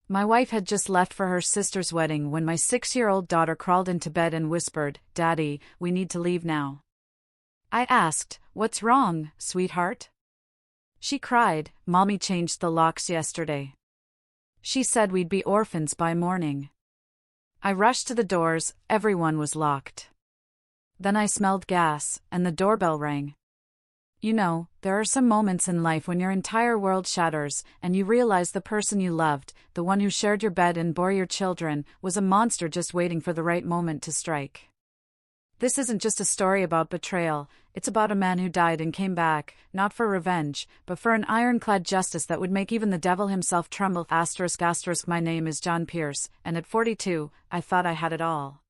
My wife had just left for her sister's wedding when my 6-year-old daughter crawled into bed and whispered, "Daddy, we need to leave now." I asked, "What's wrong, sweetheart?" She cried, "Mommy changed the locks yesterday. She said we'd be orphans by morning." I rushed to the doors, everyone was locked. Then I smelled gas, and the doorbell rang. You know, there are some moments in life when your entire world shatters, and you realize the person you loved, the one who shared your bed and bore your children, was a monster just waiting for the right moment to strike. This isn't just a story about betrayal, it's about a man who died and came back, not for revenge, but for an ironclad justice that would make even the devil himself tremble. ***, my name is John Pierce, and at 42, I thought I had it all.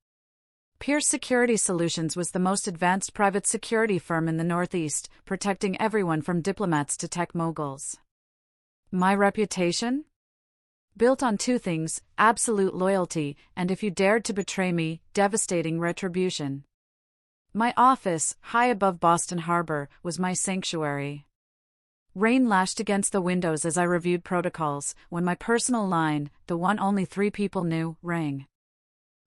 Pierce Security Solutions was the most advanced private security firm in the Northeast, protecting everyone from diplomats to tech moguls. My reputation? Built on two things, absolute loyalty, and if you dared to betray me, devastating retribution. My office, high above Boston Harbor, was my sanctuary. Rain lashed against the windows as I reviewed protocols, when my personal line, the one only 3 people knew, rang.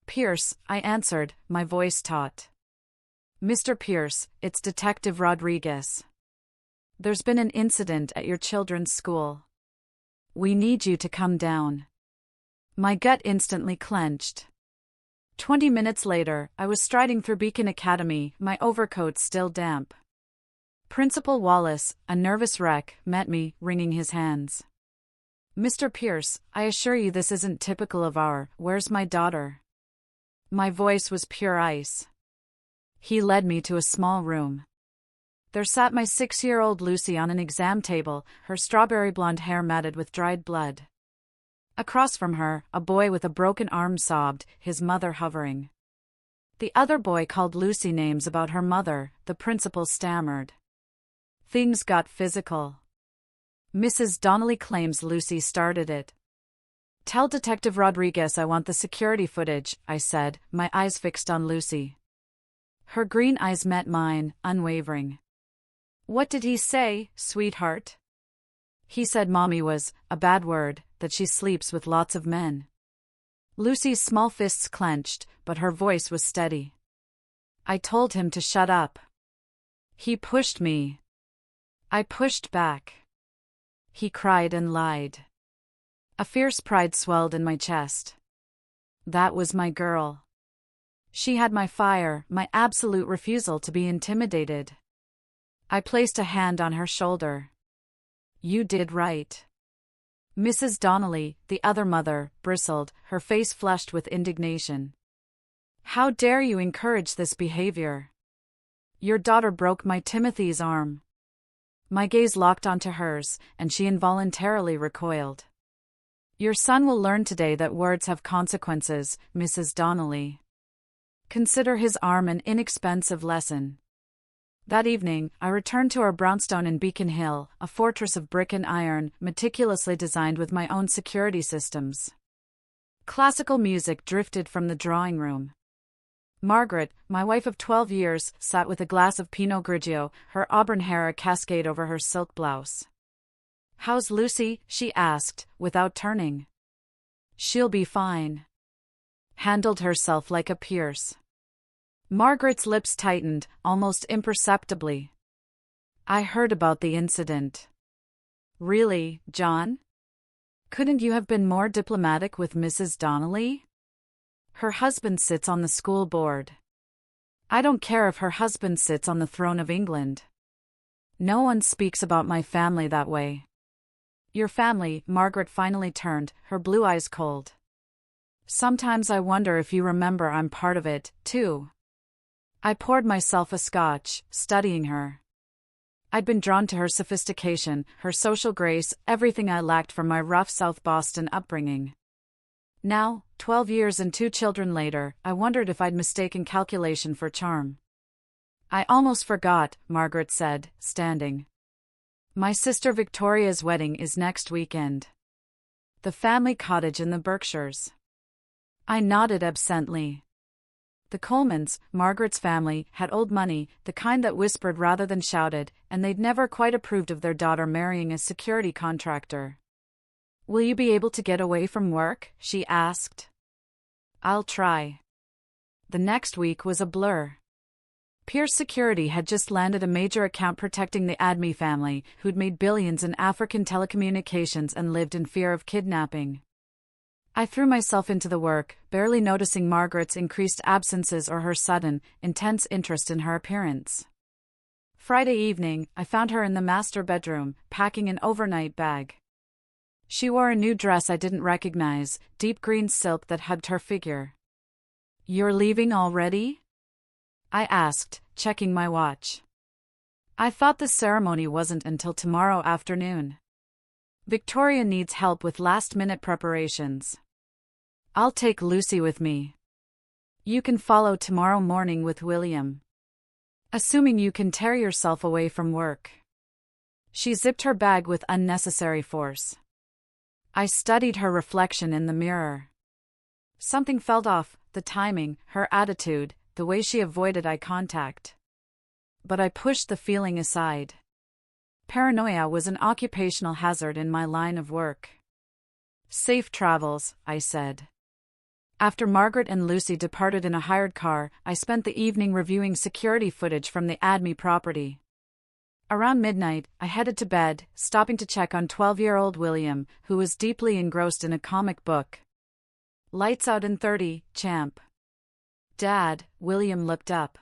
"Pierce," I answered, my voice taut. "Mr. Pierce, it's Detective Rodriguez. There's been an incident at your children's school. We need you to come down." My gut instantly clenched. 20 minutes later, I was striding through Beacon Academy, my overcoat still damp. Principal Wallace, a nervous wreck, met me, wringing his hands. "Mr. Pierce, I assure you this isn't typical of where's my daughter?" My voice was pure ice. He led me to a small room. There sat my 6-year-old Lucy on an exam table, her strawberry blonde hair matted with dried blood. Across from her, a boy with a broken arm sobbed, his mother hovering. The other boy called Lucy names about her mother, the principal stammered. Things got physical. "Mrs. Donnelly claims Lucy started it." "Tell Detective Rodriguez I want the security footage," I said, my eyes fixed on Lucy. Her green eyes met mine, unwavering. "What did he say, sweetheart?" "He said Mommy was, a bad word, that she sleeps with lots of men." Lucy's small fists clenched, but her voice was steady. "I told him to shut up. He pushed me. I pushed back. He cried and lied." A fierce pride swelled in my chest. That was my girl. She had my fire, my absolute refusal to be intimidated. I placed a hand on her shoulder. "You did right." Mrs. Donnelly, the other mother, bristled, her face flushed with indignation. "How dare you encourage this behavior? Your daughter broke my Timothy's arm." My gaze locked onto hers, and she involuntarily recoiled. "Your son will learn today that words have consequences, Mrs. Donnelly. Consider his arm an inexpensive lesson." That evening, I returned to our brownstone in Beacon Hill, a fortress of brick and iron, meticulously designed with my own security systems. Classical music drifted from the drawing room. Margaret, my wife of 12 years, sat with a glass of Pinot Grigio, her auburn hair a cascade over her silk blouse. "How's Lucy?" she asked, without turning. "She'll be fine." Handled herself like a Pierce. Margaret's lips tightened, almost imperceptibly. "I heard about the incident." "Really, John? Couldn't you have been more diplomatic with Mrs. Donnelly? Her husband sits on the school board." "I don't care if her husband sits on the throne of England. No one speaks about my family that way." "Your family," Margaret finally turned, her blue eyes cold. "Sometimes I wonder if you remember I'm part of it, too." I poured myself a scotch, studying her. I'd been drawn to her sophistication, her social grace, everything I lacked from my rough South Boston upbringing. Now, 12 years and 2 children later, I wondered if I'd mistaken calculation for charm. "I almost forgot," Margaret said, standing. "My sister Victoria's wedding is next weekend. The family cottage in the Berkshires." I nodded absently. The Colemans, Margaret's family, had old money, the kind that whispered rather than shouted, and they'd never quite approved of their daughter marrying a security contractor. Will you be able to get away from work? She asked. I'll try. The next week was a blur. Pierce Security had just landed a major account protecting the Admi family, who'd made billions in African telecommunications and lived in fear of kidnapping. I threw myself into the work, barely noticing Margaret's increased absences or her sudden, intense interest in her appearance. Friday evening, I found her in the master bedroom, packing an overnight bag. She wore a new dress I didn't recognize, deep green silk that hugged her figure. You're leaving already? I asked, checking my watch. I thought the ceremony wasn't until tomorrow afternoon. Victoria needs help with last-minute preparations. I'll take Lucy with me. You can follow tomorrow morning with William. Assuming you can tear yourself away from work. She zipped her bag with unnecessary force. I studied her reflection in the mirror. Something felt off, the timing, her attitude, the way she avoided eye contact. But I pushed the feeling aside. Paranoia was an occupational hazard in my line of work. Safe travels, I said. After Margaret and Lucy departed in a hired car, I spent the evening reviewing security footage from the Admi property. Around midnight, I headed to bed, stopping to check on 12-year-old William, who was deeply engrossed in a comic book. Lights out in 30, champ. Dad, William looked up.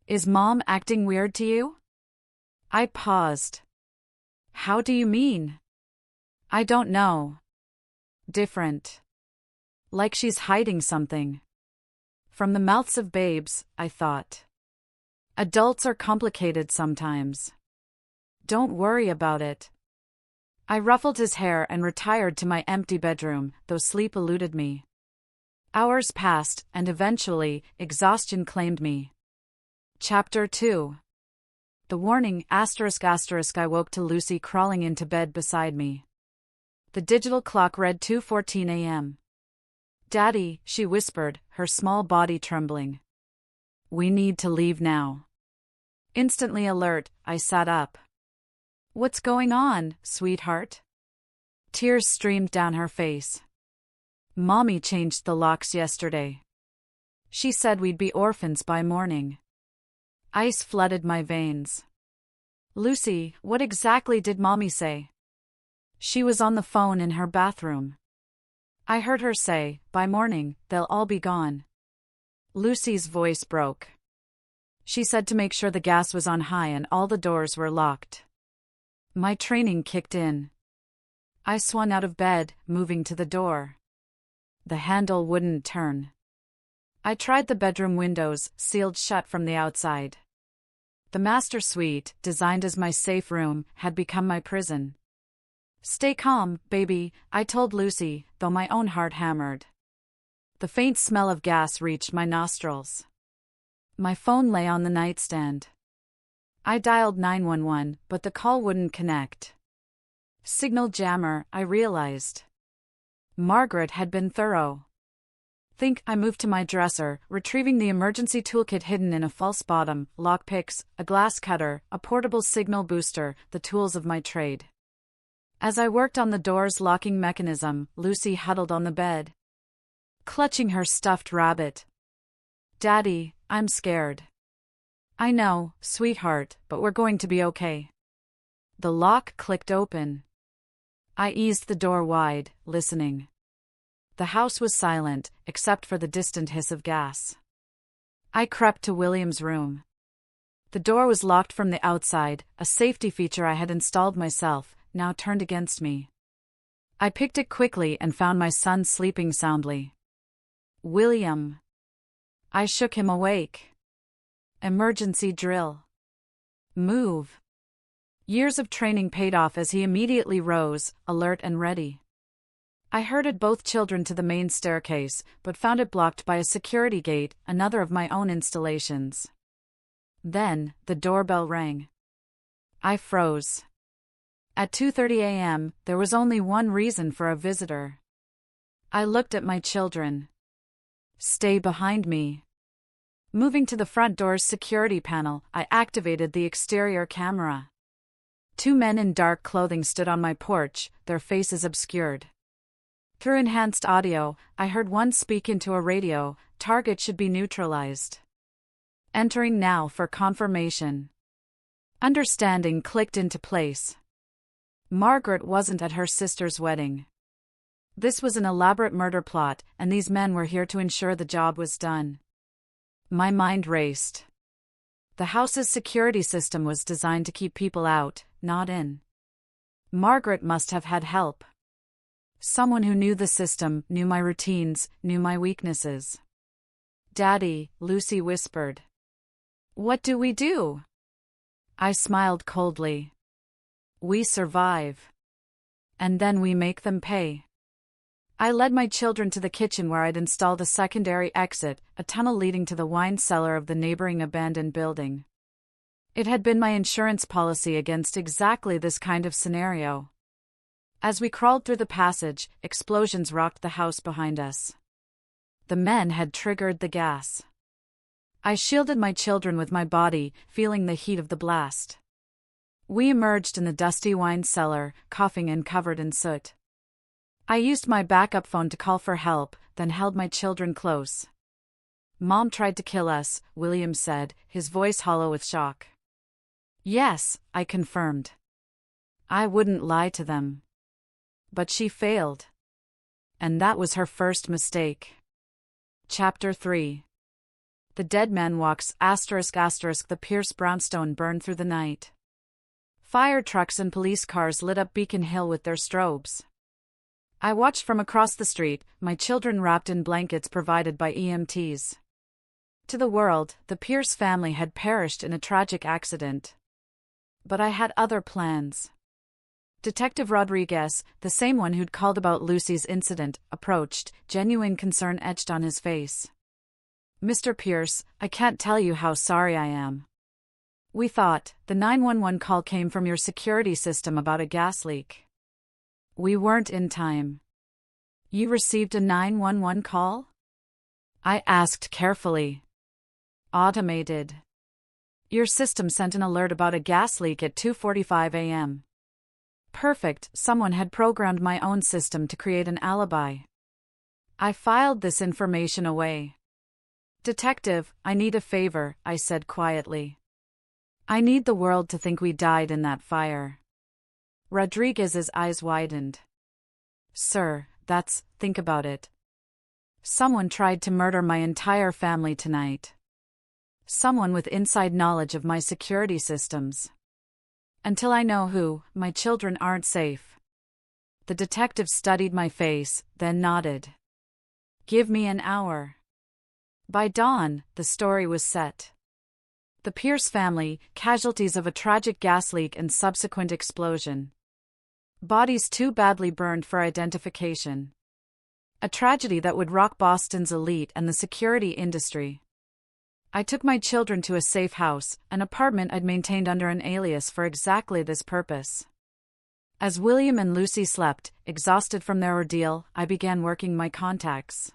Is Mom acting weird to you? I paused. How do you mean? I don't know. Different. Like she's hiding something. From the mouths of babes, I thought. Adults are complicated sometimes. Don't worry about it. I ruffled his hair and retired to my empty bedroom, though sleep eluded me. Hours passed, and eventually, exhaustion claimed me. Chapter 2. The warning, ****, I woke to Lucy crawling into bed beside me. The digital clock read 2:14 a.m. Daddy, she whispered, her small body trembling. We need to leave now. Instantly alert, I sat up. What's going on, sweetheart? Tears streamed down her face. Mommy changed the locks yesterday. She said we'd be orphans by morning. Ice flooded my veins. Lucy, what exactly did Mommy say? She was on the phone in her bathroom. I heard her say, by morning, they'll all be gone. Lucy's voice broke. She said to make sure the gas was on high and all the doors were locked. My training kicked in. I swung out of bed, moving to the door. The handle wouldn't turn. I tried the bedroom windows, sealed shut from the outside. The master suite, designed as my safe room, had become my prison. Stay calm, baby, I told Lucy, though my own heart hammered. The faint smell of gas reached my nostrils. My phone lay on the nightstand. I dialed 911, but the call wouldn't connect. Signal jammer, I realized. Margaret had been thorough. I moved to my dresser, retrieving the emergency toolkit hidden in a false bottom, lockpicks, a glass cutter, a portable signal booster, the tools of my trade. As I worked on the door's locking mechanism, Lucy huddled on the bed, clutching her stuffed rabbit. Daddy, I'm scared. I know, sweetheart, but we're going to be okay. The lock clicked open. I eased the door wide, listening. The house was silent, except for the distant hiss of gas. I crept to William's room. The door was locked from the outside, a safety feature I had installed myself, now turned against me. I picked it quickly and found my son sleeping soundly. William. I shook him awake. Emergency drill. Move. Years of training paid off as he immediately rose, alert and ready. I herded both children to the main staircase, but found it blocked by a security gate, another of my own installations. Then, the doorbell rang. I froze. At 2:30 a.m., there was only one reason for a visitor. I looked at my children. Stay behind me. Moving to the front door's security panel, I activated the exterior camera. 2 men in dark clothing stood on my porch, their faces obscured. Through enhanced audio, I heard one speak into a radio, "Target should be neutralized. Entering now for confirmation." Understanding clicked into place. Margaret wasn't at her sister's wedding. This was an elaborate murder plot, and these men were here to ensure the job was done. My mind raced. The house's security system was designed to keep people out, not in. Margaret must have had help. Someone who knew the system, knew my routines, knew my weaknesses. "Daddy," Lucy whispered. "What do we do?" I smiled coldly. "We survive. And then we make them pay." I led my children to the kitchen where I'd installed a secondary exit, a tunnel leading to the wine cellar of the neighboring abandoned building. It had been my insurance policy against exactly this kind of scenario. As we crawled through the passage, explosions rocked the house behind us. The men had triggered the gas. I shielded my children with my body, feeling the heat of the blast. We emerged in the dusty wine cellar, coughing and covered in soot. I used my backup phone to call for help, then held my children close. "Mom tried to kill us," William said, his voice hollow with shock. "Yes," I confirmed. I wouldn't lie to them. But she failed. And that was her first mistake. Chapter 3. The dead man walks, ****. The Pierce brownstone burned through the night. Fire trucks and police cars lit up Beacon Hill with their strobes. I watched from across the street, my children wrapped in blankets provided by EMTs. To the world, the Pierce family had perished in a tragic accident. But I had other plans. Detective Rodriguez, the same one who'd called about Lucy's incident, approached, genuine concern etched on his face. "Mr. Pierce, I can't tell you how sorry I am. We thought the 911 call came from your security system about a gas leak. We weren't in time." "You received a 911 call?" I asked carefully. "Automated. Your system sent an alert about a gas leak at 2:45 a.m. Perfect, someone had programmed my own system to create an alibi. I filed this information away. "Detective, I need a favor," I said quietly. "I need the world to think we died in that fire." Rodriguez's eyes widened. "Sir, think about it. Someone tried to murder my entire family tonight. Someone with inside knowledge of my security systems. Until I know who, my children aren't safe." The detective studied my face, then nodded. "Give me an hour." By dawn, the story was set. The Pierce family, casualties of a tragic gas leak and subsequent explosion. Bodies too badly burned for identification. A tragedy that would rock Boston's elite and the security industry. I took my children to a safe house, an apartment I'd maintained under an alias for exactly this purpose. As William and Lucy slept, exhausted from their ordeal, I began working my contacts.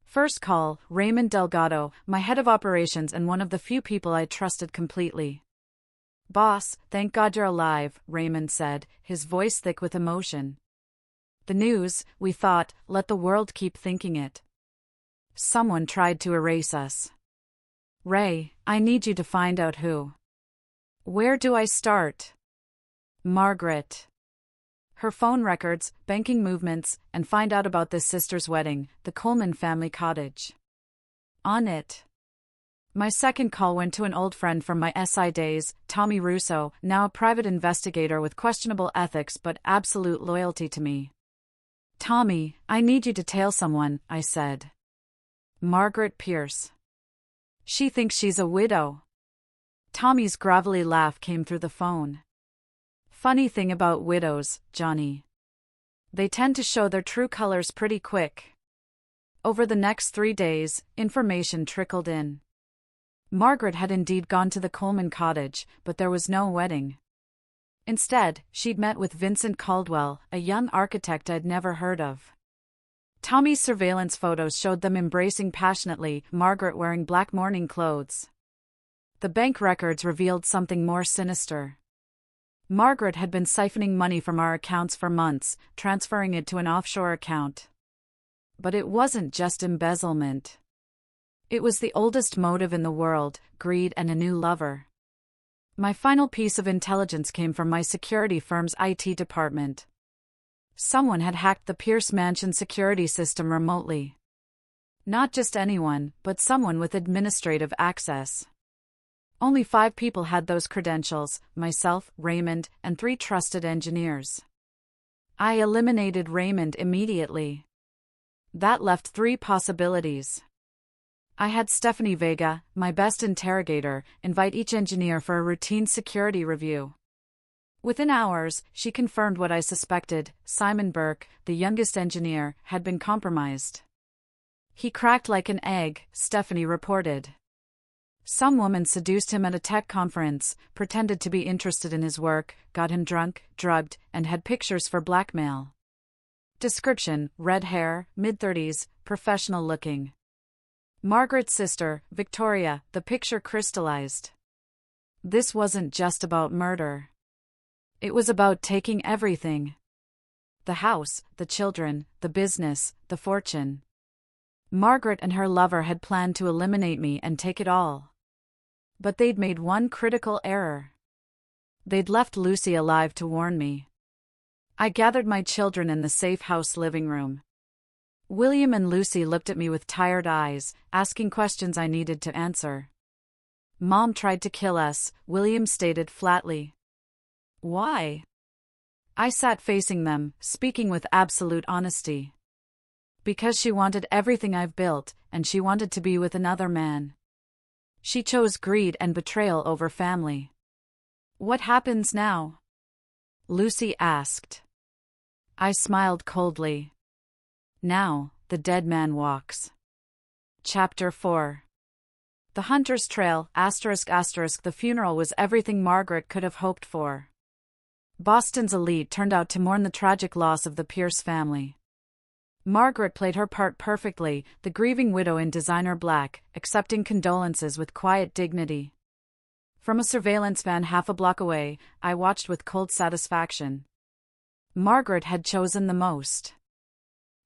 First call, Raymond Delgado, my head of operations and one of the few people I trusted completely. "Boss, thank God you're alive," Raymond said, his voice thick with emotion. "The news, we thought, let the world keep thinking it. Someone tried to erase us. Ray, I need you to find out who." "Where do I start?" "Margaret. Her phone records, banking movements, and find out about this sister's wedding, the Coleman family cottage. On it." My second call went to an old friend from my SI days, Tommy Russo, now a private investigator with questionable ethics but absolute loyalty to me. "Tommy, I need you to tail someone," I said. "Margaret Pierce. She thinks she's a widow." Tommy's gravelly laugh came through the phone. "Funny thing about widows, Johnny. They tend to show their true colors pretty quick." Over the next 3 days, information trickled in. Margaret had indeed gone to the Coleman cottage, but there was no wedding. Instead, she'd met with Vincent Caldwell, a young architect I'd never heard of. Tommy's surveillance photos showed them embracing passionately, Margaret wearing black mourning clothes. The bank records revealed something more sinister. Margaret had been siphoning money from our accounts for months, transferring it to an offshore account. But it wasn't just embezzlement. It was the oldest motive in the world: greed and a new lover. My final piece of intelligence came from my security firm's IT department. Someone had hacked the Pierce Mansion security system remotely. Not just anyone, but someone with administrative access. Only 5 people had those credentials: myself, Raymond, and 3 trusted engineers. I eliminated Raymond immediately. That left 3 possibilities. I had Stephanie Vega, my best interrogator, invite each engineer for a routine security review. Within hours, she confirmed what I suspected: Simon Burke, the youngest engineer, had been compromised. He cracked like an egg, Stephanie reported. Some woman seduced him at a tech conference, pretended to be interested in his work, got him drunk, drugged, and had pictures for blackmail. Description: red hair, mid-30s, professional looking. Margaret's sister, Victoria, the picture crystallized. This wasn't just about murder. It was about taking everything. The house, the children, the business, the fortune. Margaret and her lover had planned to eliminate me and take it all. But they'd made one critical error. They'd left Lucy alive to warn me. I gathered my children in the safe house living room. William and Lucy looked at me with tired eyes, asking questions I needed to answer. "Mom tried to kill us," William stated flatly. "Why?" I sat facing them, speaking with absolute honesty. "Because she wanted everything I've built, and she wanted to be with another man. She chose greed and betrayal over family." "What happens now?" Lucy asked. I smiled coldly. "Now, the dead man walks." Chapter 4. The Hunter's Trail, ****. The funeral was everything Margaret could have hoped for. Boston's elite turned out to mourn the tragic loss of the Pierce family. Margaret played her part perfectly, the grieving widow in designer black, accepting condolences with quiet dignity. From a surveillance van half a block away, I watched with cold satisfaction. Margaret had chosen the most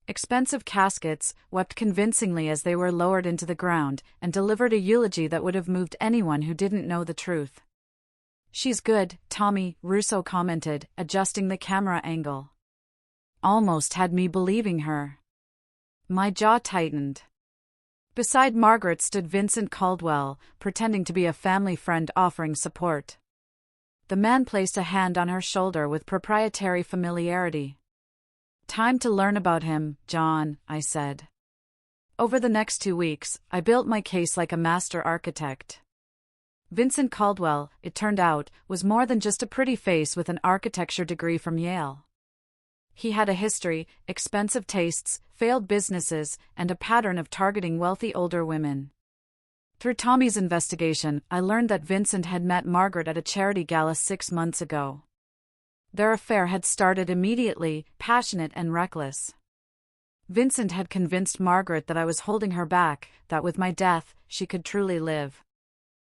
expensive caskets, wept convincingly as they were lowered into the ground, and delivered a eulogy that would have moved anyone who didn't know the truth. "She's good," Tommy Russo commented, adjusting the camera angle. Almost had me believing her. My jaw tightened. Beside Margaret stood Vincent Caldwell, pretending to be a family friend offering support. The man placed a hand on her shoulder with proprietary familiarity. "Time to learn about him, John," I said. Over the next 2 weeks, I built my case like a master architect. Vincent Caldwell, it turned out, was more than just a pretty face with an architecture degree from Yale. He had a history, expensive tastes, failed businesses, and a pattern of targeting wealthy older women. Through Tommy's investigation, I learned that Vincent had met Margaret at a charity gala 6 months ago. Their affair had started immediately, passionate and reckless. Vincent had convinced Margaret that I was holding her back, that with my death, she could truly live.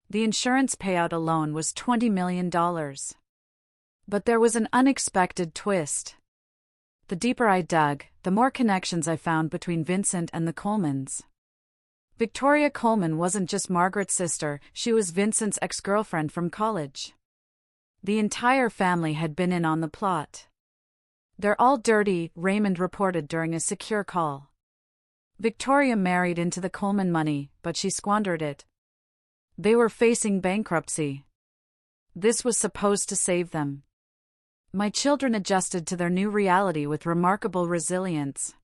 The insurance payout alone was $20 million. But there was an unexpected twist. The deeper I dug, the more connections I found between Vincent and the Colemans. Victoria Coleman wasn't just Margaret's sister, she was Vincent's ex-girlfriend from college. The entire family had been in on the plot. "They're all dirty," Raymond reported during a secure call. Victoria married into the Coleman money, but she squandered it. They were facing bankruptcy. This was supposed to save them. My children adjusted to their new reality with remarkable resilience.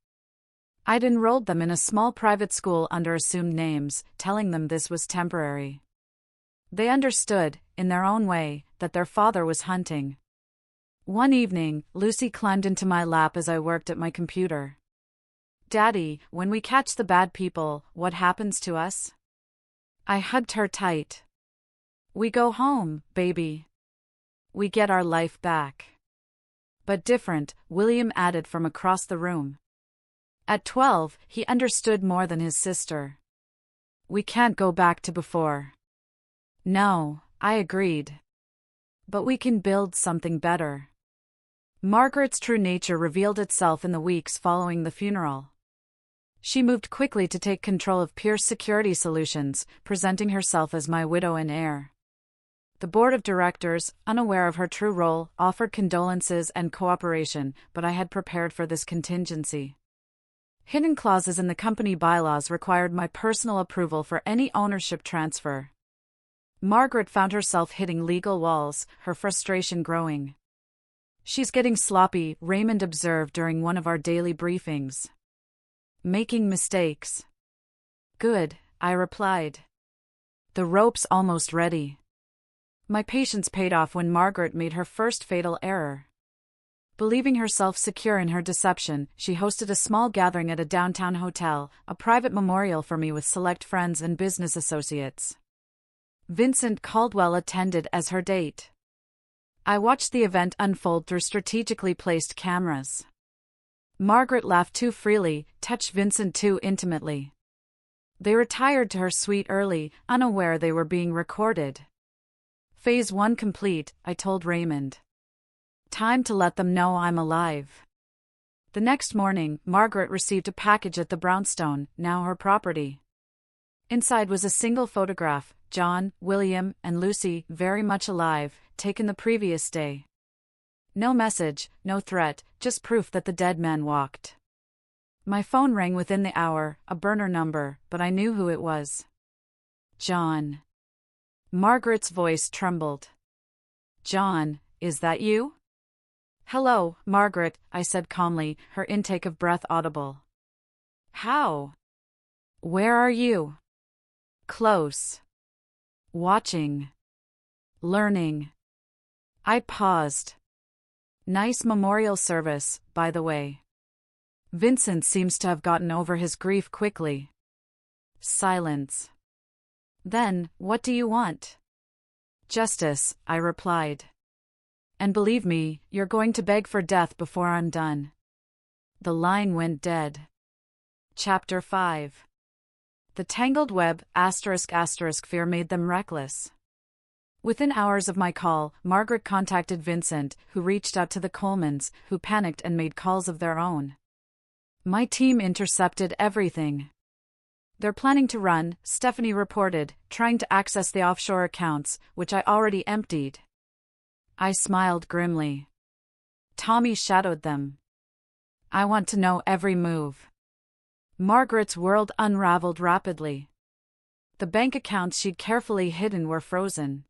I'd enrolled them in a small private school under assumed names, telling them this was temporary. They understood, in their own way, that their father was hunting. One evening, Lucy climbed into my lap as I worked at my computer. "Daddy, when we catch the bad people, what happens to us?" I hugged her tight. "We go home, baby. We get our life back." "But different," William added from across the room. At 12, he understood more than his sister. "We can't go back to before." "No," I agreed. But we can build something better. Margaret's true nature revealed itself in the weeks following the funeral. She moved quickly to take control of Pierce Security Solutions, presenting herself as my widow and heir. The board of directors, unaware of her true role, offered condolences and cooperation, but I had prepared for this contingency. Hidden clauses in the company bylaws required my personal approval for any ownership transfer. Margaret found herself hitting legal walls, her frustration growing. "She's getting sloppy," Raymond observed during one of our daily briefings. "Making mistakes." "Good," I replied. "The rope's almost ready." My patience paid off when Margaret made her first fatal error. Believing herself secure in her deception, she hosted a small gathering at a downtown hotel, a private memorial for me with select friends and business associates. Vincent Caldwell attended as her date. I watched the event unfold through strategically placed cameras. Margaret laughed too freely, touched Vincent too intimately. They retired to her suite early, unaware they were being recorded. Phase 1 complete, I told Raymond. Time to let them know I'm alive. The next morning, Margaret received a package at the brownstone, now her property. Inside was a single photograph, John, William, and Lucy, very much alive, taken the previous day. No message, no threat, just proof that the dead man walked. My phone rang within the hour, a burner number, but I knew who it was. "John." Margaret's voice trembled. "John, is that you?" "Hello, Margaret," I said calmly, her intake of breath audible. "How? Where are you?" "Close. Watching. Learning." I paused. "Nice memorial service, by the way." "Vincent seems to have gotten over his grief quickly." Silence. "Then, what do you want?" "Justice," I replied. "And believe me, you're going to beg for death before I'm done." The line went dead. Chapter 5. The tangled web, **** fear made them reckless. Within hours of my call, Margaret contacted Vincent, who reached out to the Colemans, who panicked and made calls of their own. My team intercepted everything. "They're planning to run," Stephanie reported, trying to access the offshore accounts, which I already emptied. I smiled grimly. Tommy shadowed them. "I want to know every move." Margaret's world unraveled rapidly. The bank accounts she'd carefully hidden were frozen.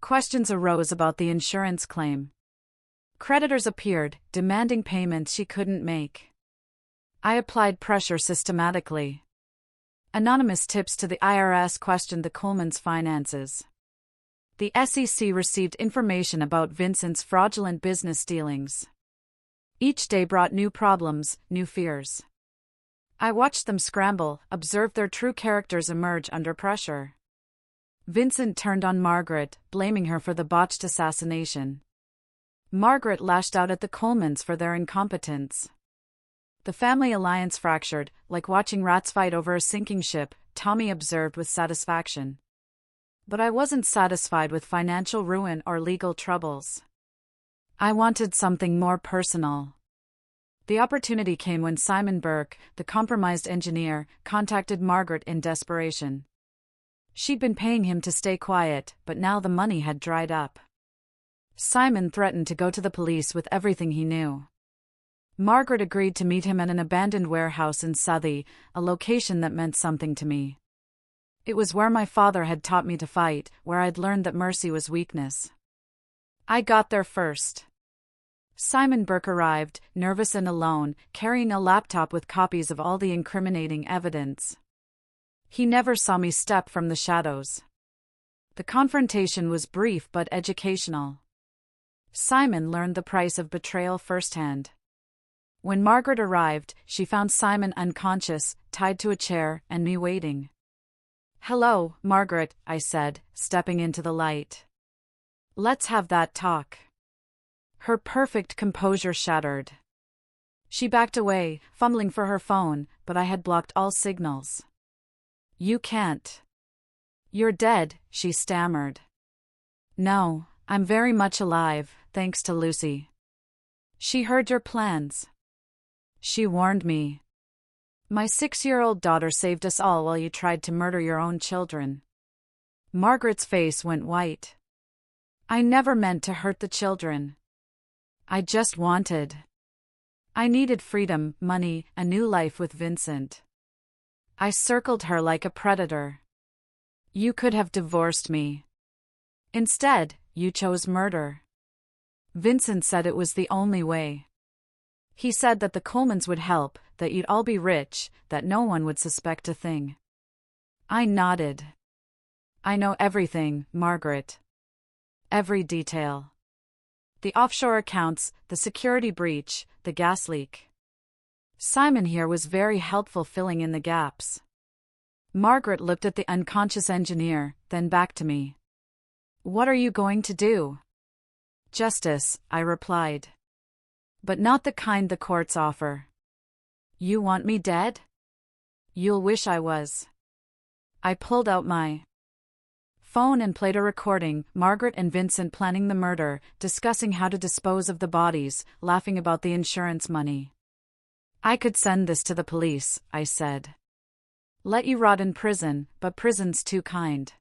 Questions arose about the insurance claim. Creditors appeared, demanding payments she couldn't make. I applied pressure systematically. Anonymous tips to the IRS questioned the Coleman's finances. The SEC received information about Vincent's fraudulent business dealings. Each day brought new problems, new fears. I watched them scramble, observed their true characters emerge under pressure. Vincent turned on Margaret, blaming her for the botched assassination. Margaret lashed out at the Colemans for their incompetence. The family alliance fractured, like watching rats fight over a sinking ship, Tommy observed with satisfaction. But I wasn't satisfied with financial ruin or legal troubles. I wanted something more personal. The opportunity came when Simon Burke, the compromised engineer, contacted Margaret in desperation. She'd been paying him to stay quiet, but now the money had dried up. Simon threatened to go to the police with everything he knew. Margaret agreed to meet him at an abandoned warehouse in Southie, a location that meant something to me. It was where my father had taught me to fight, where I'd learned that mercy was weakness. I got there first. Simon Burke arrived, nervous and alone, carrying a laptop with copies of all the incriminating evidence. He never saw me step from the shadows. The confrontation was brief but educational. Simon learned the price of betrayal firsthand. When Margaret arrived, she found Simon unconscious, tied to a chair, and me waiting. "Hello, Margaret," I said, stepping into the light. "Let's have that talk." Her perfect composure shattered. She backed away, fumbling for her phone, but I had blocked all signals. "You can't. You're dead," she stammered. "No, I'm very much alive, thanks to Lucy. She heard your plans. She warned me. My 6-year-old daughter saved us all while you tried to murder your own children. Margaret's face went white. I never meant to hurt the children. I just wanted. I needed freedom, money, a new life with Vincent. I circled her like a predator. You could have divorced me. Instead, you chose murder. Vincent said it was the only way. He said that the Colemans would help, that you'd all be rich, that no one would suspect a thing. I nodded. I know everything, Margaret. Every detail. The offshore accounts, the security breach, the gas leak. Simon here was very helpful filling in the gaps. Margaret looked at the unconscious engineer, then back to me. What are you going to do? Justice, I replied. But not the kind the courts offer. You want me dead? You'll wish I was. I pulled out my phone and played a recording, Margaret and Vincent planning the murder, discussing how to dispose of the bodies, laughing about the insurance money. I could send this to the police, I said. Let you rot in prison, but prison's too kind.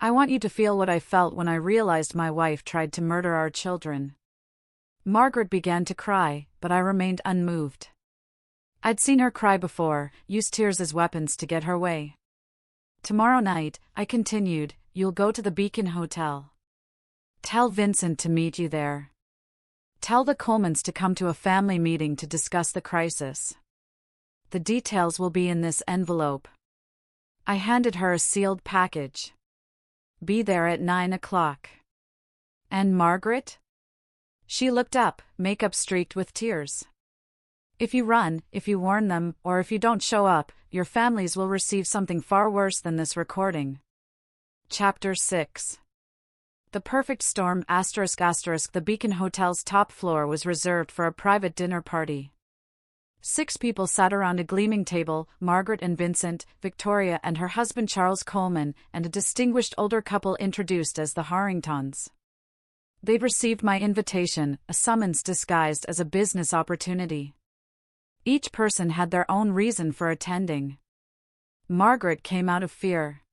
I want you to feel what I felt when I realized my wife tried to murder our children. Margaret began to cry, but I remained unmoved. I'd seen her cry before, use tears as weapons to get her way. Tomorrow night, I continued, you'll go to the Beacon Hotel. Tell Vincent to meet you there. Tell the Colemans to come to a family meeting to discuss the crisis. The details will be in this envelope. I handed her a sealed package. Be there at 9 o'clock. And Margaret? She looked up, makeup streaked with tears. If you run, if you warn them, or if you don't show up, your families will receive something far worse than this recording. Chapter 6. The perfect storm ***. The Beacon Hotel's top floor was reserved for a private dinner party. 6 people sat around a gleaming table, Margaret and Vincent, Victoria and her husband Charles Coleman, and a distinguished older couple introduced as the Harringtons. They'd received my invitation, a summons disguised as a business opportunity. Each person had their own reason for attending. Margaret came out of fear.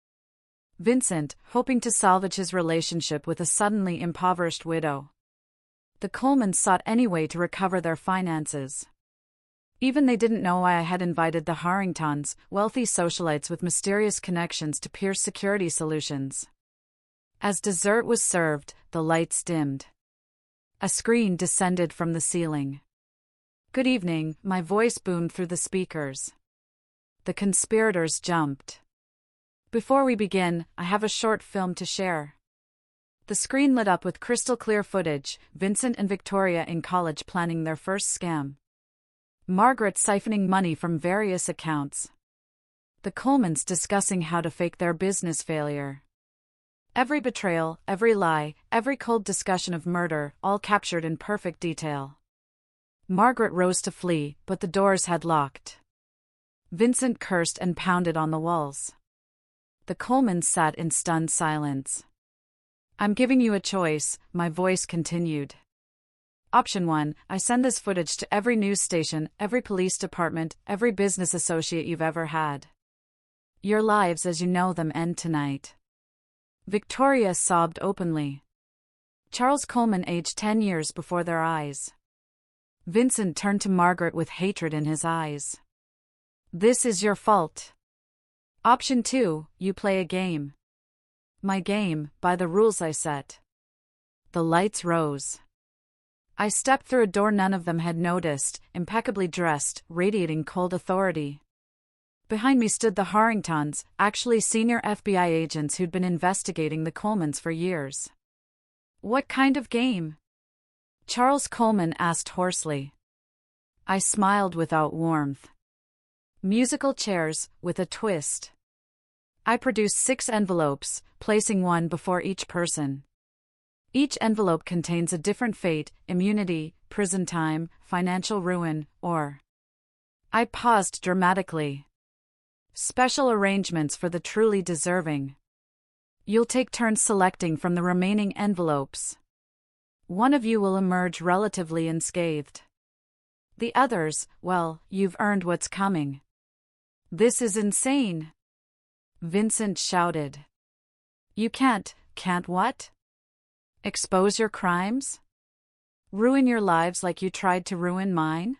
Vincent, hoping to salvage his relationship with a suddenly impoverished widow. The Colemans sought any way to recover their finances. Even they didn't know why I had invited the Harringtons, wealthy socialites with mysterious connections to Pierce Security Solutions. As dessert was served, the lights dimmed. A screen descended from the ceiling. Good evening, my voice boomed through the speakers. The conspirators jumped. Before we begin, I have a short film to share. The screen lit up with crystal clear footage, Vincent and Victoria in college planning their first scam. Margaret siphoning money from various accounts. The Colemans discussing how to fake their business failure. Every betrayal, every lie, every cold discussion of murder, all captured in perfect detail. Margaret rose to flee, but the doors had locked. Vincent cursed and pounded on the walls. The Colemans sat in stunned silence. I'm giving you a choice, my voice continued. Option 1, I send this footage to every news station, every police department, every business associate you've ever had. Your lives as you know them end tonight. Victoria sobbed openly. Charles Coleman aged 10 years before their eyes. Vincent turned to Margaret with hatred in his eyes. This is your fault. Option 2, you play a game. My game, by the rules I set. The lights rose. I stepped through a door none of them had noticed, impeccably dressed, radiating cold authority. Behind me stood the Harringtons, actually senior FBI agents who'd been investigating the Colemans for years. What kind of game? Charles Coleman asked hoarsely. I smiled without warmth. Musical chairs, with a twist. I produced 6 envelopes, placing one before each person. Each envelope contains a different fate, immunity, prison time, financial ruin, or... I paused dramatically. Special arrangements for the truly deserving. You'll take turns selecting from the remaining envelopes. One of you will emerge relatively unscathed. The others, well, you've earned what's coming. This is insane, Vincent shouted. You can't what? Expose your crimes? Ruin your lives like you tried to ruin mine?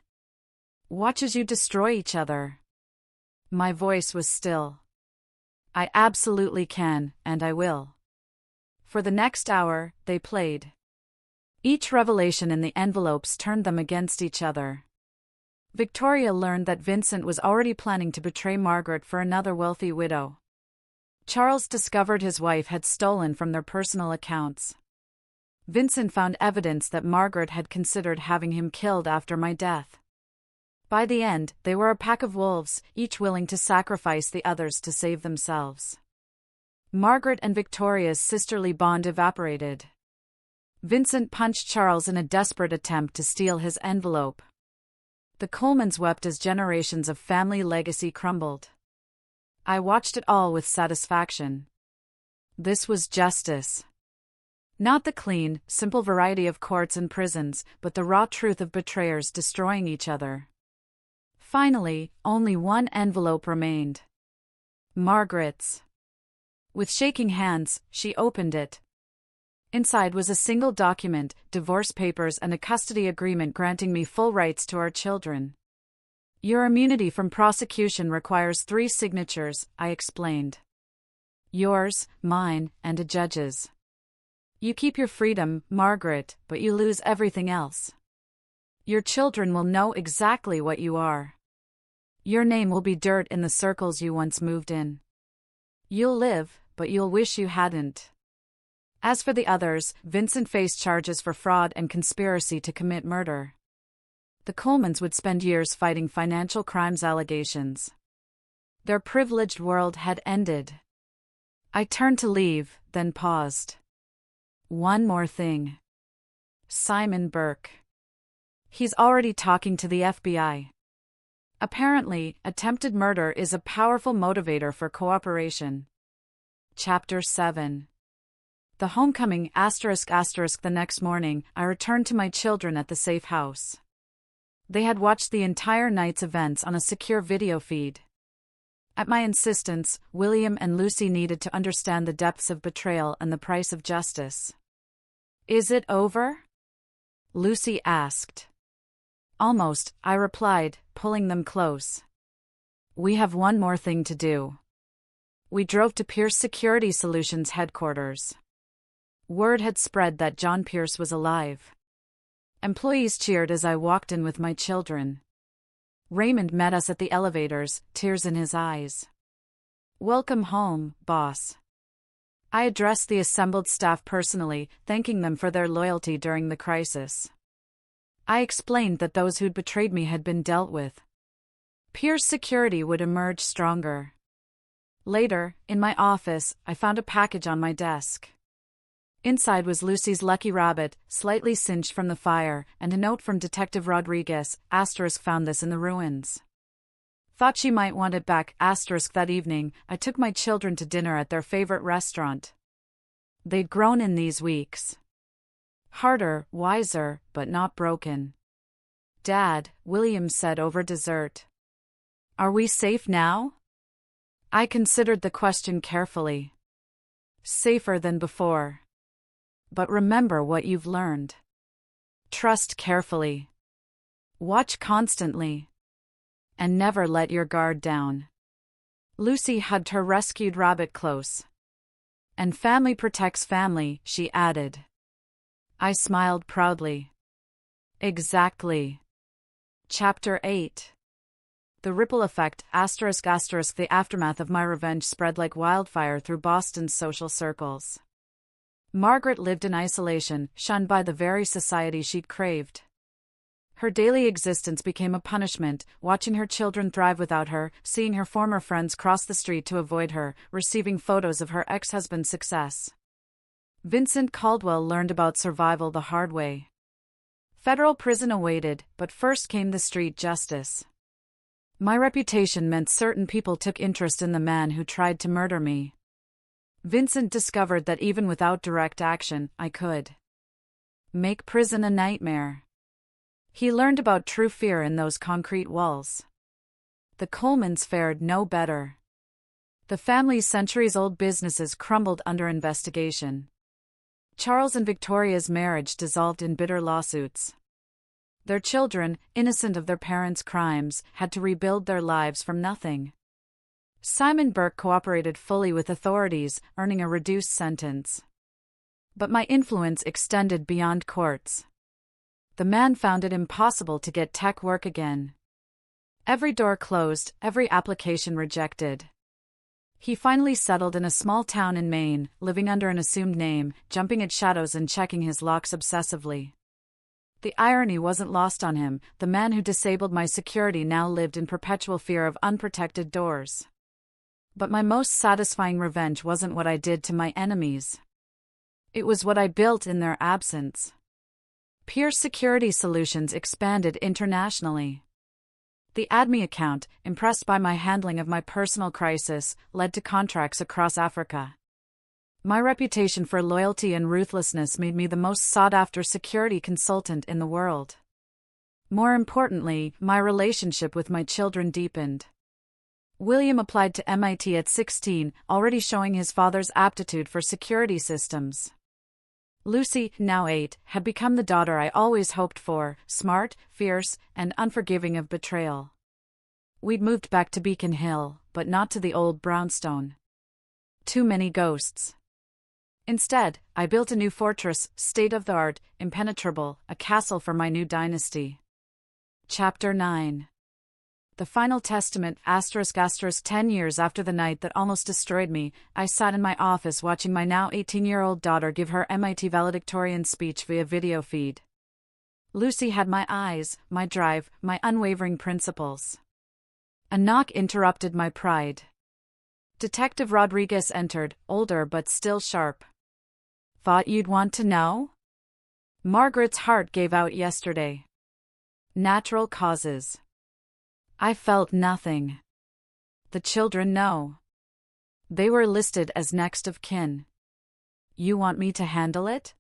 Watch as you destroy each other. My voice was still. I absolutely can, and I will. For the next hour, they played. Each revelation in the envelopes turned them against each other. Victoria learned that Vincent was already planning to betray Margaret for another wealthy widow. Charles discovered his wife had stolen from their personal accounts. Vincent found evidence that Margaret had considered having him killed after my death. By the end, they were a pack of wolves, each willing to sacrifice the others to save themselves. Margaret and Victoria's sisterly bond evaporated. Vincent punched Charles in a desperate attempt to steal his envelope. The Colemans wept as generations of family legacy crumbled. I watched it all with satisfaction. This was justice. Not the clean, simple variety of courts and prisons, but the raw truth of betrayers destroying each other. Finally, only one envelope remained. Margaret's. With shaking hands, she opened it. Inside was a single document, divorce papers and a custody agreement granting me full rights to our children. Your immunity from prosecution requires 3 signatures, I explained. Yours, mine, and a judge's. You keep your freedom, Margaret, but you lose everything else. Your children will know exactly what you are. Your name will be dirt in the circles you once moved in. You'll live, but you'll wish you hadn't. As for the others, Vincent faced charges for fraud and conspiracy to commit murder. The Colemans would spend years fighting financial crimes allegations. Their privileged world had ended. I turned to leave, then paused. One more thing. Simon Burke. He's already talking to the FBI. Apparently, attempted murder is a powerful motivator for cooperation. Chapter 7. The homecoming ****. The next morning, I returned to my children at the safe house. They had watched the entire night's events on a secure video feed. At my insistence, William and Lucy needed to understand the depths of betrayal and the price of justice. Is it over? Lucy asked. Almost, I replied, pulling them close. We have one more thing to do. We drove to Pierce Security Solutions headquarters. Word had spread that John Pierce was alive. Employees cheered as I walked in with my children. Raymond met us at the elevators, tears in his eyes. Welcome home, boss. I addressed the assembled staff personally, thanking them for their loyalty during the crisis. I explained that those who'd betrayed me had been dealt with. Pierce Security would emerge stronger. Later, in my office, I found a package on my desk. Inside was Lucy's lucky rabbit, slightly singed from the fire, and a note from Detective Rodriguez, found this in the ruins. Thought she might want it back, that evening, I took my children to dinner at their favorite restaurant. They'd grown in these weeks. Harder, wiser, but not broken. Dad, William said over dessert. Are we safe now? I considered the question carefully. Safer than before. But remember what you've learned. Trust carefully. Watch constantly. And never let your guard down. Lucy hugged her rescued rabbit close. And family protects family, she added. I smiled proudly. Exactly. Chapter 8. The ripple effect, ****. The aftermath of my revenge spread like wildfire through Boston's social circles. Margaret lived in isolation, shunned by the very society she'd craved. Her daily existence became a punishment, watching her children thrive without her, seeing her former friends cross the street to avoid her, receiving photos of her ex-husband's success. Vincent Caldwell learned about survival the hard way. Federal prison awaited, but first came the street justice. My reputation meant certain people took interest in the man who tried to murder me. Vincent discovered that even without direct action, I could make prison a nightmare. He learned about true fear in those concrete walls. The Colemans fared no better. The family's centuries-old businesses crumbled under investigation. Charles and Victoria's marriage dissolved in bitter lawsuits. Their children, innocent of their parents' crimes, had to rebuild their lives from nothing. Simon Burke cooperated fully with authorities, earning a reduced sentence. But my influence extended beyond courts. The man found it impossible to get tech work again. Every door closed, every application rejected. He finally settled in a small town in Maine, living under an assumed name, jumping at shadows and checking his locks obsessively. The irony wasn't lost on him. The man who disabled my security now lived in perpetual fear of unprotected doors. But my most satisfying revenge wasn't what I did to my enemies. It was what I built in their absence. Pierce Security Solutions expanded internationally. The AdMe account, impressed by my handling of my personal crisis, led to contracts across Africa. My reputation for loyalty and ruthlessness made me the most sought-after security consultant in the world. More importantly, my relationship with my children deepened. William applied to MIT at 16, already showing his father's aptitude for security systems. Lucy, now 8, had become the daughter I always hoped for, smart, fierce, and unforgiving of betrayal. We'd moved back to Beacon Hill, but not to the old brownstone. Too many ghosts. Instead, I built a new fortress, state-of-the-art, impenetrable, a castle for my new dynasty. Chapter 9. The Final Testament, ***, 10 years after the night that almost destroyed me, I sat in my office watching my now 18-year-old daughter give her MIT valedictorian speech via video feed. Lucy had my eyes, my drive, my unwavering principles. A knock interrupted my pride. Detective Rodriguez entered, older but still sharp. "Thought you'd want to know?" Margaret's heart gave out yesterday. Natural causes. I felt nothing. The children know. They were listed as next of kin. You want me to handle it?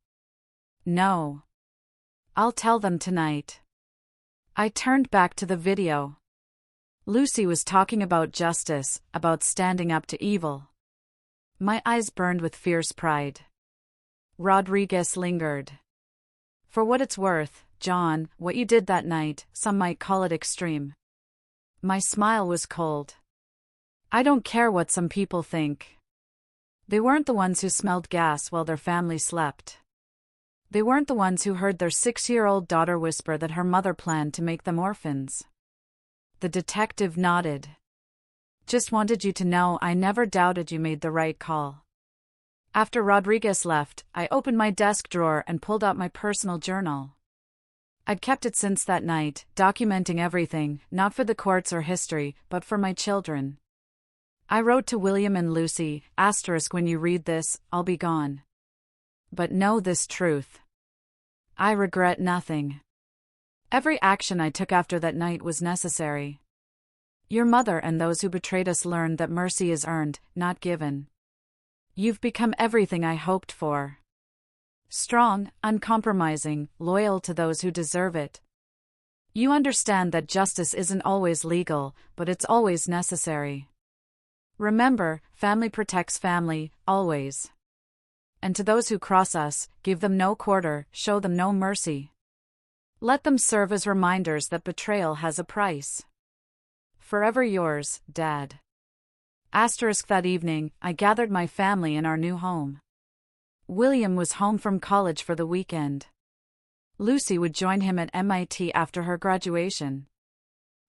No. I'll tell them tonight. I turned back to the video. Lucy was talking about justice, about standing up to evil. My eyes burned with fierce pride. Rodriguez lingered. "For what it's worth, John, what you did that night, some might call it extreme." My smile was cold. I don't care what some people think. They weren't the ones who smelled gas while their family slept. They weren't the ones who heard their 6-year-old daughter whisper that her mother planned to make them orphans. The detective nodded. "Just wanted you to know I never doubted you made the right call." After Rodriguez left, I opened my desk drawer and pulled out my personal journal. I'd kept it since that night, documenting everything, not for the courts or history, but for my children. I wrote to William and Lucy, **, when you read this, I'll be gone. But know this truth. I regret nothing. Every action I took after that night was necessary. Your mother and those who betrayed us learned that mercy is earned, not given. You've become everything I hoped for. Strong, uncompromising, loyal to those who deserve it. You understand that justice isn't always legal, but it's always necessary. Remember, family protects family, always. And to those who cross us, give them no quarter, show them no mercy. Let them serve as reminders that betrayal has a price. Forever yours, Dad. ***, that evening, I gathered my family in our new home. William was home from college for the weekend. Lucy would join him at MIT after her graduation.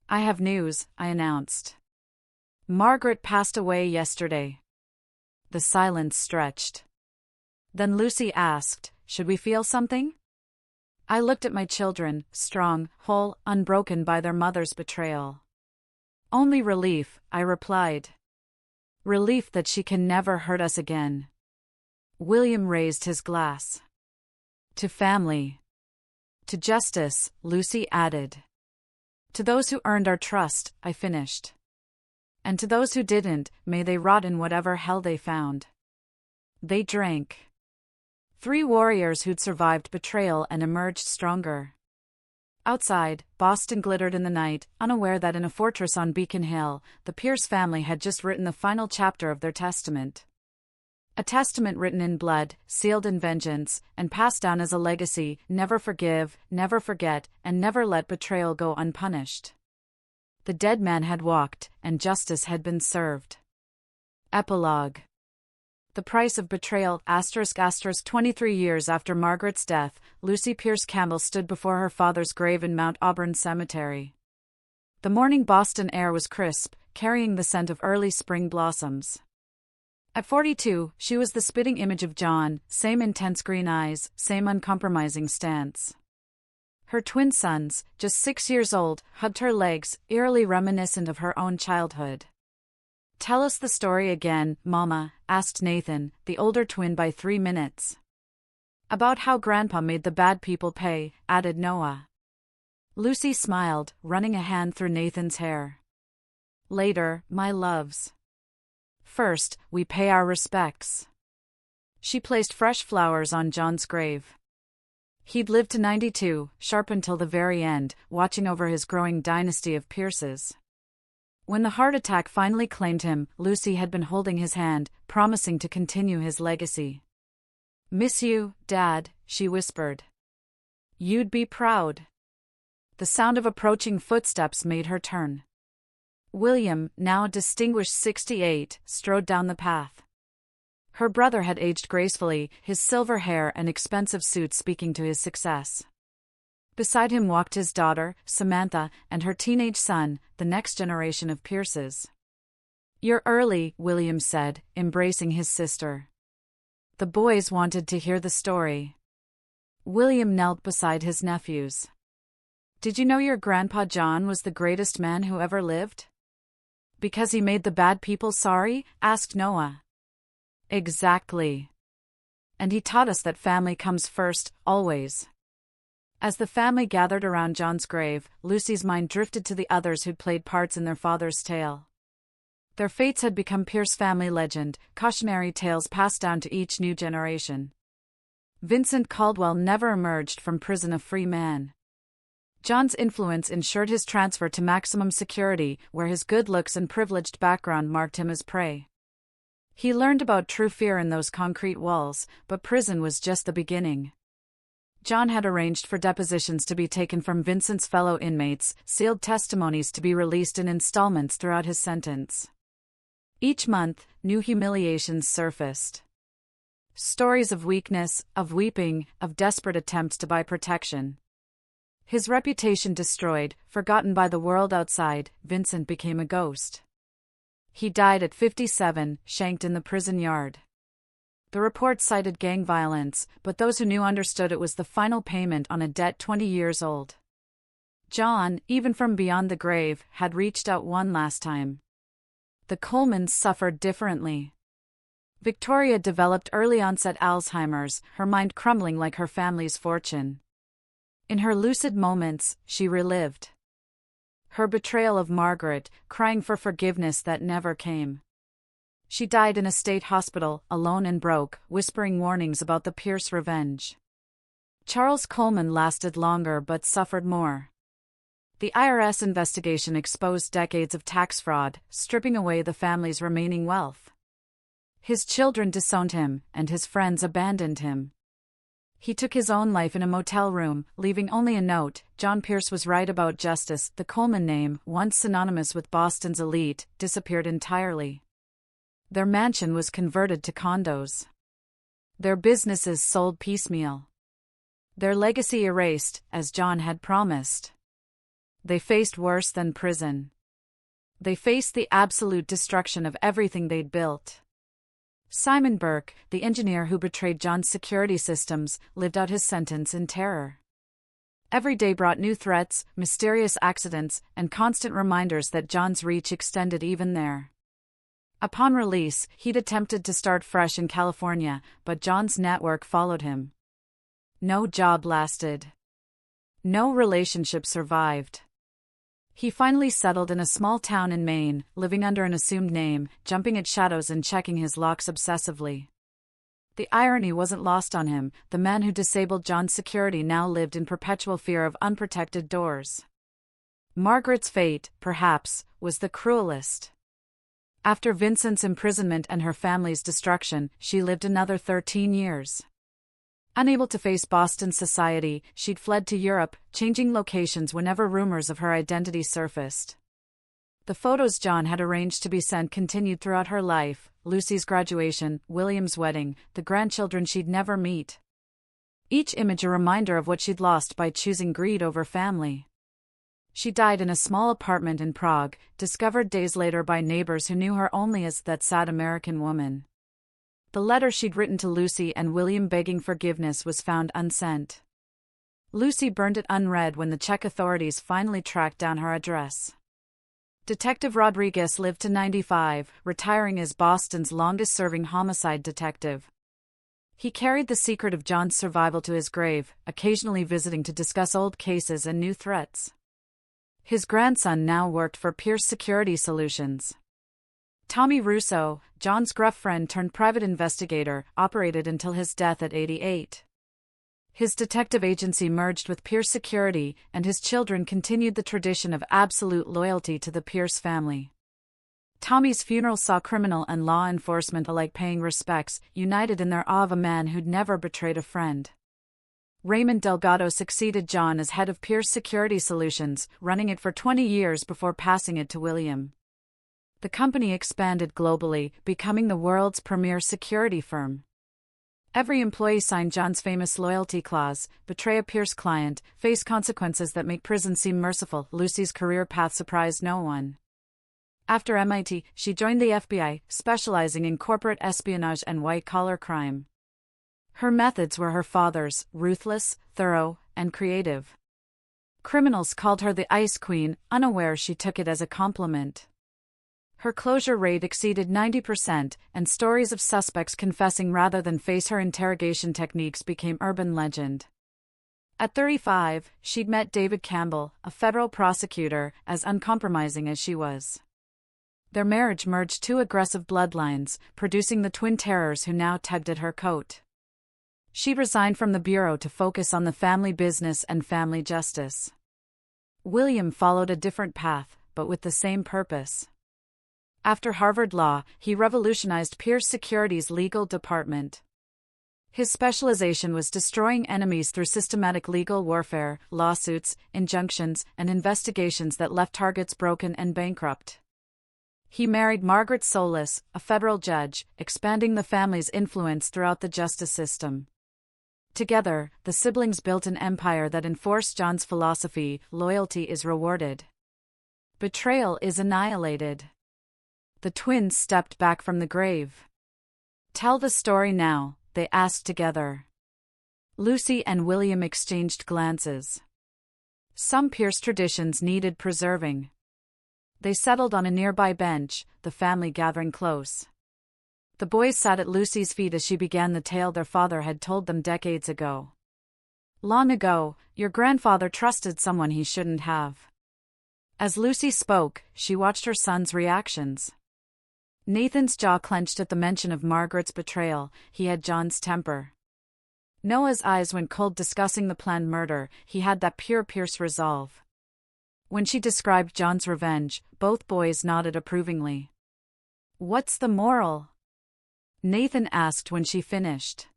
"I have news," I announced. "Margaret passed away yesterday." The silence stretched. Then Lucy asked, "Should we feel something?" I looked at my children, strong, whole, unbroken by their mother's betrayal. "Only relief," I replied. "Relief that she can never hurt us again." William raised his glass. "To family. To justice," Lucy added. "To those who earned our trust," I finished. "And to those who didn't, may they rot in whatever hell they found." They drank. 3 warriors who'd survived betrayal and emerged stronger. Outside, Boston glittered in the night, unaware that in a fortress on Beacon Hill, the Pierce family had just written the final chapter of their testament. A testament written in blood, sealed in vengeance, and passed down as a legacy: never forgive, never forget, and never let betrayal go unpunished. The dead man had walked, and justice had been served. Epilogue. The price of betrayal. ***. 23 years after Margaret's death, Lucy Pierce Campbell stood before her father's grave in Mount Auburn Cemetery. The morning Boston air was crisp, carrying the scent of early spring blossoms. At 42, she was the spitting image of John, same intense green eyes, same uncompromising stance. Her twin sons, just 6 years old, hugged her legs, eerily reminiscent of her own childhood. "Tell us the story again, Mama," asked Nathan, the older twin by 3 minutes. "About how Grandpa made the bad people pay," added Noah. Lucy smiled, running a hand through Nathan's hair. "Later, my loves. First, we pay our respects." She placed fresh flowers on John's grave. He'd lived to 92, sharp until the very end, watching over his growing dynasty of Pierces. When the heart attack finally claimed him, Lucy had been holding his hand, promising to continue his legacy. "Miss you, Dad," she whispered. "You'd be proud." The sound of approaching footsteps made her turn. William, now distinguished 68, strode down the path. Her brother had aged gracefully, his silver hair and expensive suit speaking to his success. Beside him walked his daughter, Samantha, and her teenage son, the next generation of Pierces. "You're early," William said, embracing his sister. The boys wanted to hear the story. William knelt beside his nephews. "Did you know your Grandpa John was the greatest man who ever lived?" "Because he made the bad people sorry?" asked Noah. "Exactly. And he taught us that family comes first, always." As the family gathered around John's grave, Lucy's mind drifted to the others who'd played parts in their father's tale. Their fates had become Pierce family legend, cautionary tales passed down to each new generation. Vincent Caldwell never emerged from prison a free man. John's influence ensured his transfer to maximum security, where his good looks and privileged background marked him as prey. He learned about true fear in those concrete walls, but prison was just the beginning. John had arranged for depositions to be taken from Vincent's fellow inmates, sealed testimonies to be released in installments throughout his sentence. Each month, new humiliations surfaced. Stories of weakness, of weeping, of desperate attempts to buy protection. His reputation destroyed, forgotten by the world outside, Vincent became a ghost. He died at 57, shanked in the prison yard. The report cited gang violence, but those who knew understood it was the final payment on a debt 20 years old. John, even from beyond the grave, had reached out one last time. The Colemans suffered differently. Victoria developed early-onset Alzheimer's, her mind crumbling like her family's fortune. In her lucid moments, she relived her betrayal of Margaret, crying for forgiveness that never came. She died in a state hospital, alone and broke, whispering warnings about the Pierce revenge. Charles Coleman lasted longer but suffered more. The IRS investigation exposed decades of tax fraud, stripping away the family's remaining wealth. His children disowned him, and his friends abandoned him. He took his own life in a motel room, leaving only a note: "John Pierce was right about justice." The Coleman name, once synonymous with Boston's elite, disappeared entirely. Their mansion was converted to condos. Their businesses sold piecemeal. Their legacy erased, as John had promised. They faced worse than prison. They faced the absolute destruction of everything they'd built. Simon Burke, the engineer who betrayed John's security systems, lived out his sentence in terror. Every day brought new threats, mysterious accidents, and constant reminders that John's reach extended even there. Upon release, he'd attempted to start fresh in California, but John's network followed him. No job lasted. No relationship survived. He finally settled in a small town in Maine, living under an assumed name, jumping at shadows and checking his locks obsessively. The irony wasn't lost on him. The man who disabled John's security now lived in perpetual fear of unprotected doors. Margaret's fate, perhaps, was the cruelest. After Vincent's imprisonment and her family's destruction, she lived another 13 years. Unable to face Boston society, she'd fled to Europe, changing locations whenever rumors of her identity surfaced. The photos John had arranged to be sent continued throughout her life: Lucy's graduation, William's wedding, the grandchildren she'd never meet. Each image a reminder of what she'd lost by choosing greed over family. She died in a small apartment in Prague, discovered days later by neighbors who knew her only as that sad American woman. The letter she'd written to Lucy and William begging forgiveness was found unsent. Lucy burned it unread when the Czech authorities finally tracked down her address. Detective Rodriguez lived to 95, retiring as Boston's longest-serving homicide detective. He carried the secret of John's survival to his grave, occasionally visiting to discuss old cases and new threats. His grandson now worked for Pierce Security Solutions. Tommy Russo, John's gruff friend turned private investigator, operated until his death at 88. His detective agency merged with Pierce Security, and his children continued the tradition of absolute loyalty to the Pierce family. Tommy's funeral saw criminal and law enforcement alike paying respects, united in their awe of a man who'd never betrayed a friend. Raymond Delgado succeeded John as head of Pierce Security Solutions, running it for 20 years before passing it to William. The company expanded globally, becoming the world's premier security firm. Every employee signed John's famous loyalty clause: betray a Pierce client, face consequences that make prison seem merciful. Lucy's career path surprised no one. After MIT, she joined the FBI, specializing in corporate espionage and white-collar crime. Her methods were her father's: ruthless, thorough, and creative. Criminals called her the Ice Queen, unaware she took it as a compliment. Her closure rate exceeded 90%, and stories of suspects confessing rather than face her interrogation techniques became urban legend. At 35, she'd met David Campbell, a federal prosecutor, as uncompromising as she was. Their marriage merged two aggressive bloodlines, producing the twin terrors who now tugged at her coat. She resigned from the bureau to focus on the family business and family justice. William followed a different path, but with the same purpose. After Harvard Law, he revolutionized Pierce Security's legal department. His specialization was destroying enemies through systematic legal warfare, lawsuits, injunctions, and investigations that left targets broken and bankrupt. He married Margaret Solis, a federal judge, expanding the family's influence throughout the justice system. Together, the siblings built an empire that enforced John's philosophy: loyalty is rewarded, betrayal is annihilated. The twins stepped back from the grave. "Tell the story now," they asked together. Lucy and William exchanged glances. Some Pierce traditions needed preserving. They settled on a nearby bench, the family gathering close. The boys sat at Lucy's feet as she began the tale their father had told them decades ago. "Long ago, your grandfather trusted someone he shouldn't have." As Lucy spoke, she watched her son's reactions. Nathan's jaw clenched at the mention of Margaret's betrayal. He had John's temper. Noah's eyes went cold discussing the planned murder. He had that pure Pierce resolve. When she described John's revenge, both boys nodded approvingly. "What's the moral?" Nathan asked when she finished.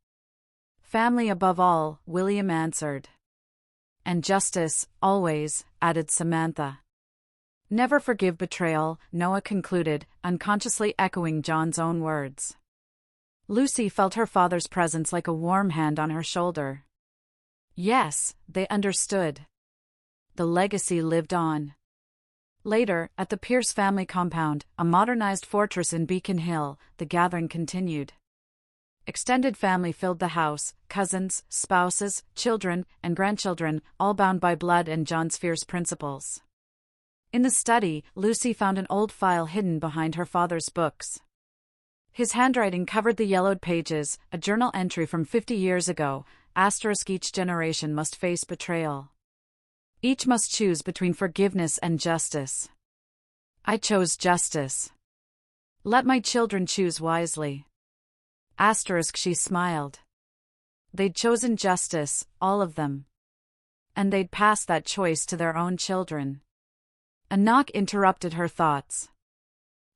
"Family above all," William answered. "And justice, always," added Samantha. "Never forgive betrayal," Noah concluded, unconsciously echoing John's own words. Lucy felt her father's presence like a warm hand on her shoulder. Yes, they understood. The legacy lived on. Later, at the Pierce family compound, a modernized fortress in Beacon Hill, the gathering continued. Extended family filled the house: cousins, spouses, children, and grandchildren, all bound by blood and John's fierce principles. In the study, Lucy found an old file hidden behind her father's books. His handwriting covered the yellowed pages, a journal entry from 50 years ago: each generation must face betrayal. Each must choose between forgiveness and justice. I chose justice. Let my children choose wisely. She smiled. They'd chosen justice, all of them. And they'd pass that choice to their own children. A knock interrupted her thoughts.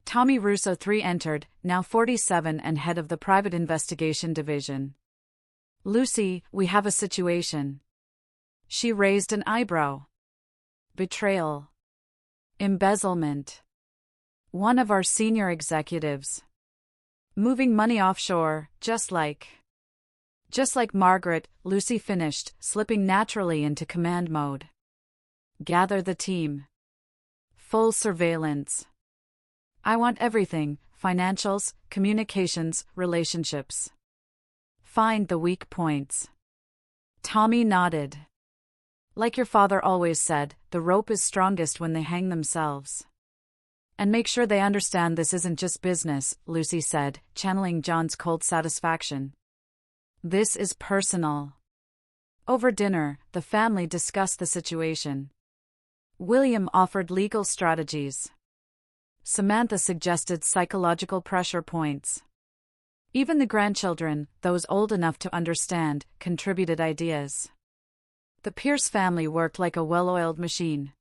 Tommy Russo III entered, now 47 and head of the Private Investigation Division. Lucy, we have a situation. She raised an eyebrow. Betrayal. Embezzlement. One of our senior executives. Moving money offshore, just like Margaret, Lucy finished, slipping naturally into command mode. Gather the team. Full surveillance. I want everything, financials, communications, relationships. Find the weak points. Tommy nodded. Like your father always said, the rope is strongest when they hang themselves. And make sure they understand this isn't just business, Lucy said, channeling John's cold satisfaction. This is personal. Over dinner, the family discussed the situation. William offered legal strategies. Samantha suggested psychological pressure points. Even the grandchildren, those old enough to understand, contributed ideas. The Pierce family worked like a well-oiled machine.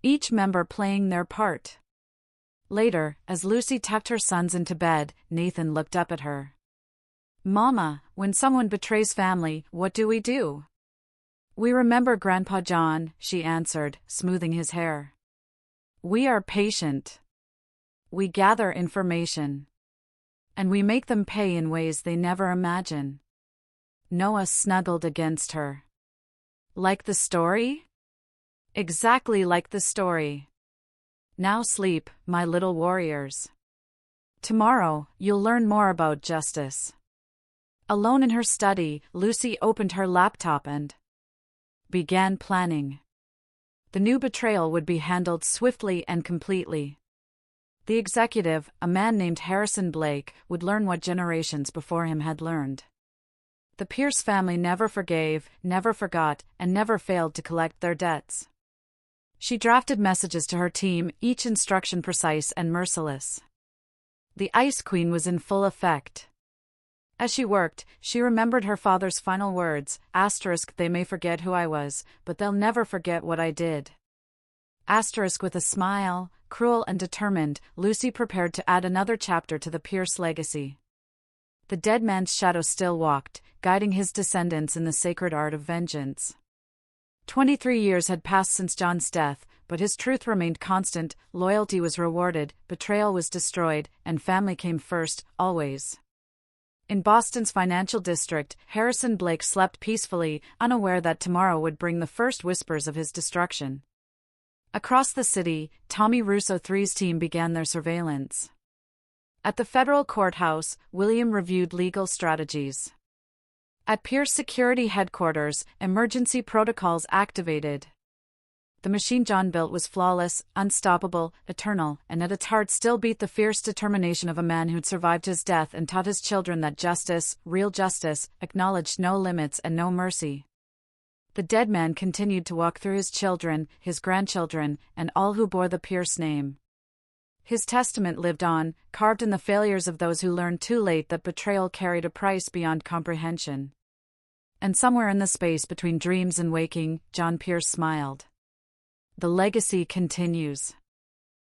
Each member playing their part. Later, as Lucy tucked her sons into bed, Nathan looked up at her. Mama, when someone betrays family, what do? We remember Grandpa John, she answered, smoothing his hair. We are patient. We gather information. And we make them pay in ways they never imagine. Noah snuggled against her. Like the story? Exactly like the story. Now sleep, my little warriors. Tomorrow, you'll learn more about justice. Alone in her study, Lucy opened her laptop and began planning. The new betrayal would be handled swiftly and completely. The executive, a man named Harrison Blake, would learn what generations before him had learned. The Pierce family never forgave, never forgot, and never failed to collect their debts. She drafted messages to her team, each instruction precise and merciless. The Ice Queen was in full effect. As she worked, she remembered her father's final words, "They may forget who I was, but they'll never forget what I did." With a smile, cruel and determined, Lucy prepared to add another chapter to the Pierce legacy. The dead man's shadow still walked, guiding his descendants in the sacred art of vengeance. 23 years had passed since John's death, but his truth remained constant, loyalty was rewarded, betrayal was destroyed, and family came first, always. In Boston's financial district, Harrison Blake slept peacefully, unaware that tomorrow would bring the first whispers of his destruction. Across the city, Tommy Russo III's team began their surveillance. At the federal courthouse, William reviewed legal strategies. At Pierce Security Headquarters, emergency protocols activated. The machine John built was flawless, unstoppable, eternal, and at its heart still beat the fierce determination of a man who'd survived his death and taught his children that justice, real justice, acknowledged no limits and no mercy. The dead man continued to walk through his children, his grandchildren, and all who bore the Pierce name. His testament lived on, carved in the failures of those who learned too late that betrayal carried a price beyond comprehension. And somewhere in the space between dreams and waking, John Pierce smiled. The legacy continues.